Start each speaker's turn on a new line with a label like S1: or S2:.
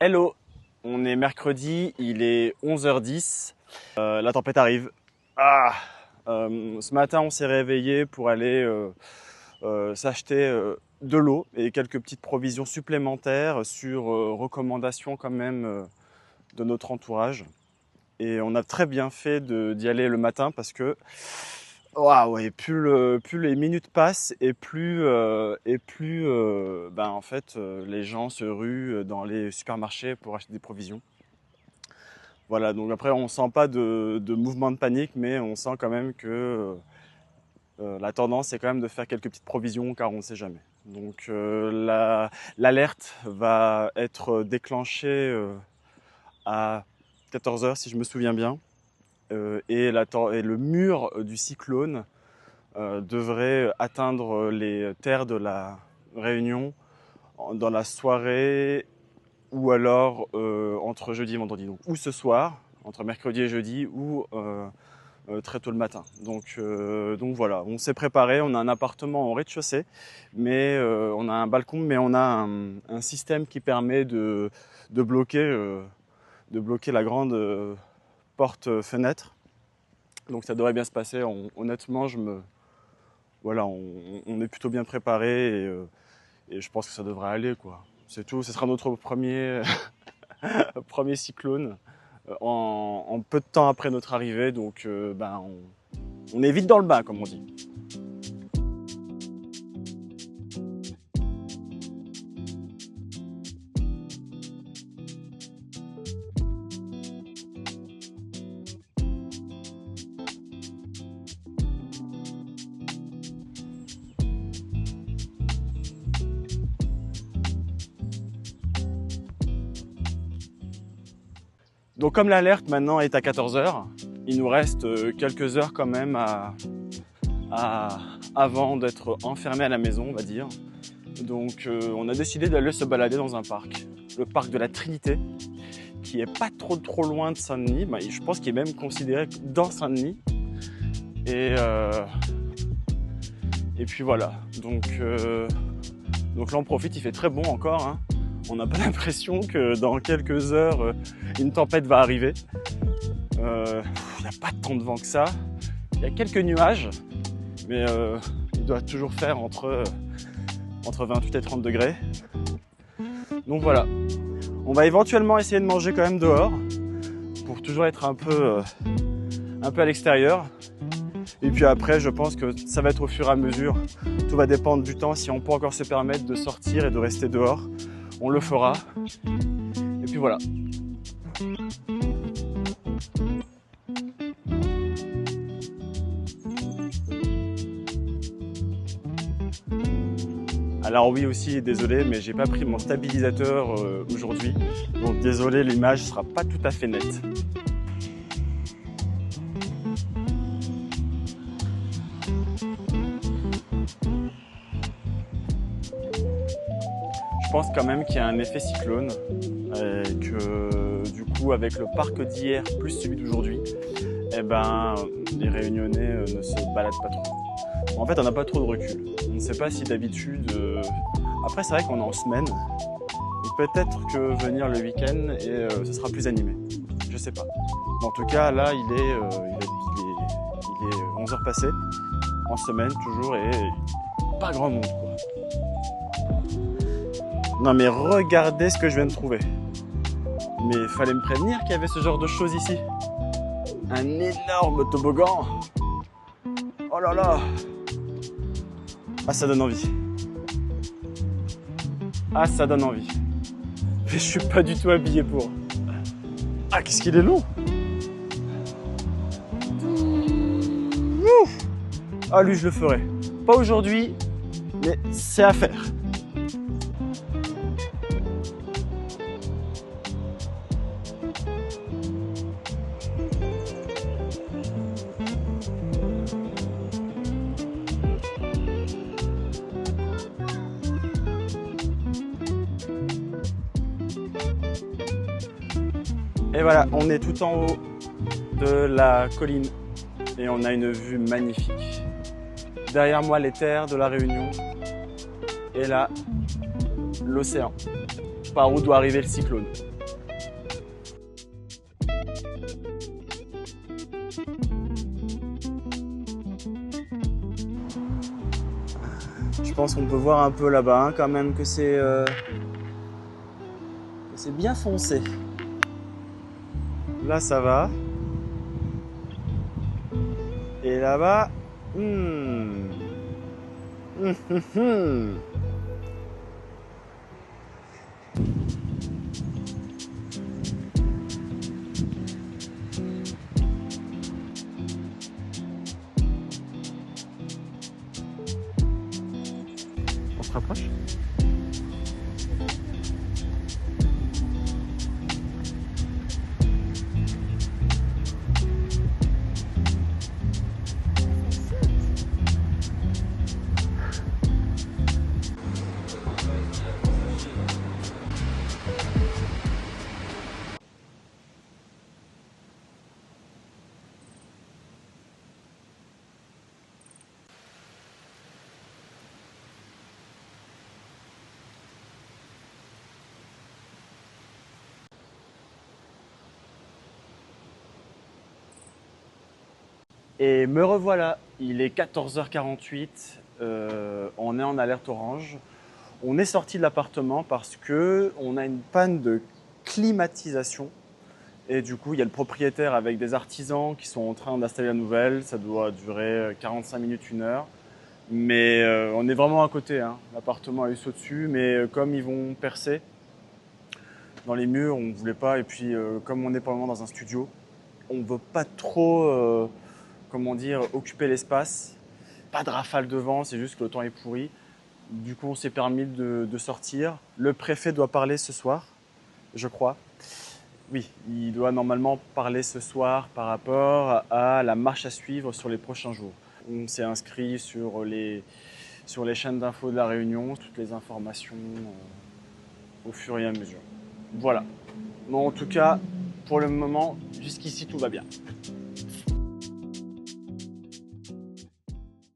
S1: Hello, on est mercredi, il est 11h10, la tempête arrive. Ce matin on s'est réveillé pour aller s'acheter de l'eau et quelques petites provisions supplémentaires sur recommandation quand même de notre entourage. Et on a très bien fait d'y aller le matin parce que waouh, et plus les minutes passent et plus en fait les gens se ruent dans les supermarchés pour acheter des provisions. Voilà, donc après on sent pas de mouvement de panique, mais on sent quand même que la tendance est quand même de faire quelques petites provisions car on ne sait jamais. Donc l'alerte va être déclenchée à 14h si je me souviens bien. Et le mur du cyclone devrait atteindre les terres de la Réunion dans la soirée ou alors entre jeudi et vendredi. Donc, ou ce soir, entre mercredi et jeudi, ou très tôt le matin. Donc voilà, on s'est préparé, on a un appartement au rez-de-chaussée, mais on a un balcon, mais on a un système qui permet de bloquer la grande porte-fenêtre. Donc ça devrait bien se passer. Honnêtement, voilà, on est plutôt bien préparé et je pense que ça devrait aller, quoi. C'est tout. Ce sera notre premier, premier cyclone en peu de temps après notre arrivée. Donc on est vite dans le bain, comme on dit. Donc comme l'alerte maintenant est à 14h, il nous reste quelques heures quand même avant d'être enfermé à la maison, on va dire. Donc on a décidé d'aller se balader dans un parc, le parc de la Trinité, qui est pas trop loin de Saint-Denis. Je pense qu'il est même considéré dans Saint-Denis. Et puis voilà, donc là on profite, il fait très bon encore, hein. On n'a pas l'impression que dans quelques heures, une tempête va arriver. Il n'y a pas tant de vent que ça. Il y a quelques nuages, mais il doit toujours faire entre 28 et 30 degrés. Donc voilà. On va éventuellement essayer de manger quand même dehors, pour toujours être un peu à l'extérieur. Et puis après, je pense que ça va être au fur et à mesure. Tout va dépendre du temps. Si on peut encore se permettre de sortir et de rester dehors, on le fera. Et puis voilà. Alors oui aussi, désolé, mais j'ai pas pris mon stabilisateur aujourd'hui. Donc désolé, l'image sera pas tout à fait nette. Je pense quand même qu'il y a un effet cyclone et que du coup avec le parc d'hier plus celui d'aujourd'hui, les Réunionnais ne se baladent pas trop. En fait on n'a pas trop de recul. On ne sait pas si d'habitude... Après c'est vrai qu'on est en semaine, donc peut-être que venir le week-end et ce sera plus animé. Je sais pas. Mais en tout cas là il est 11h passées, en semaine toujours, et pas grand monde quoi. Non mais regardez ce que je viens de trouver. Mais il fallait me prévenir qu'il y avait ce genre de choses ici. Un énorme toboggan. Oh là là. Ah ça donne envie. Ah ça donne envie. Mais je suis pas du tout habillé pour. Ah qu'est-ce qu'il est long. Ah lui je le ferai. Pas aujourd'hui, mais c'est à faire. Et voilà, on est tout en haut de la colline et on a une vue magnifique. Derrière moi, les terres de la Réunion et là, l'océan, par où doit arriver le cyclone. pense qu'on peut voir un peu là-bas hein, quand même que c'est bien foncé. Là ça va. Et là-bas, On se rapproche. Et me revoilà, il est 14h48, on est en alerte orange. On est sorti de l'appartement parce que on a une panne de climatisation. Et du coup, il y a le propriétaire avec des artisans qui sont en train d'installer la nouvelle. Ça doit durer 45 minutes, 1 heure. Mais on est vraiment à côté, hein. L'appartement a eu saut dessus, mais comme ils vont percer dans les murs, on ne voulait pas. Et puis, comme on est pour le moment dans un studio, on ne veut pas trop, comment dire, occuper l'espace. Pas de rafale de vent, c'est juste que le temps est pourri. Du coup, on s'est permis de sortir. Le préfet doit parler ce soir, je crois. Oui, il doit normalement parler ce soir par rapport à la marche à suivre sur les prochains jours. On s'est inscrit sur les chaînes d'infos de la Réunion, toutes les informations au fur et à mesure. Voilà. Bon, en tout cas, pour le moment, jusqu'ici, tout va bien.